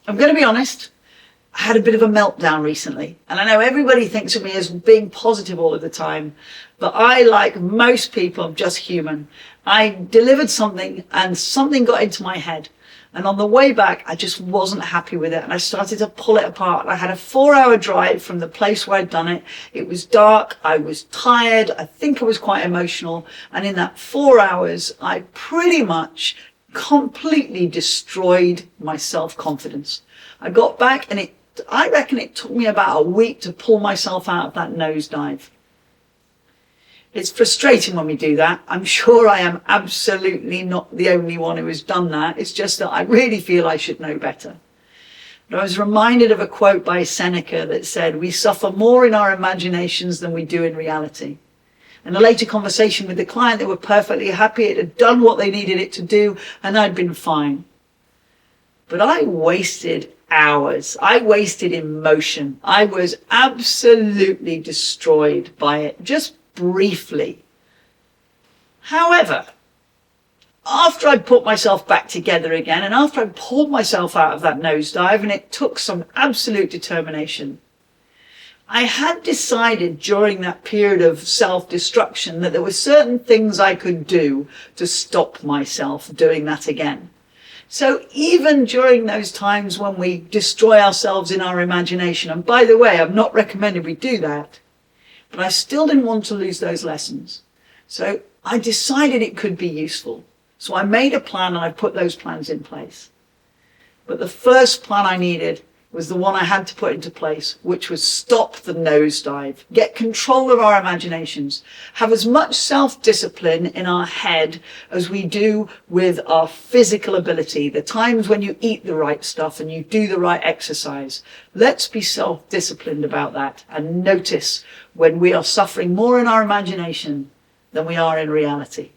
I'm going to be honest, I had a bit of a meltdown recently. And I know everybody thinks of me as being positive all of the time, but I, like most people, am just human. I delivered something and something got into my head. And on the way back, I just wasn't happy with it. And I started to pull it apart. I had a 4-hour drive from the place where I'd done it. It was dark. I was tired. I think I was quite emotional. And in that 4 hours, I pretty much completely destroyed my self-confidence. I got back and I reckon it took me about a week to pull myself out of that nosedive. It's frustrating when we do that. I'm sure I am absolutely not the only one who has done that. It's just that I really feel I should know better. But I was reminded of a quote by Seneca that said, "We suffer more in our imaginations than we do in reality." In a later conversation with the client, they were perfectly happy. It had done what they needed it to do, and I'd been fine. But I wasted hours. I wasted emotion. I was absolutely destroyed by it, just briefly. However, after I put myself back together again, and after I pulled myself out of that nosedive, and it took some absolute determination, I had decided during that period of self-destruction that there were certain things I could do to stop myself doing that again. So even during those times when we destroy ourselves in our imagination, and by the way, I'm not recommending we do that, but I still didn't want to lose those lessons. So I decided it could be useful. So I made a plan and I put those plans in place. But the first plan I needed was the one I had to put into place, which was stop the nosedive, get control of our imaginations, have as much self-discipline in our head as we do with our physical ability, the times when you eat the right stuff and you do the right exercise. Let's be self-disciplined about that and notice when we are suffering more in our imagination than we are in reality.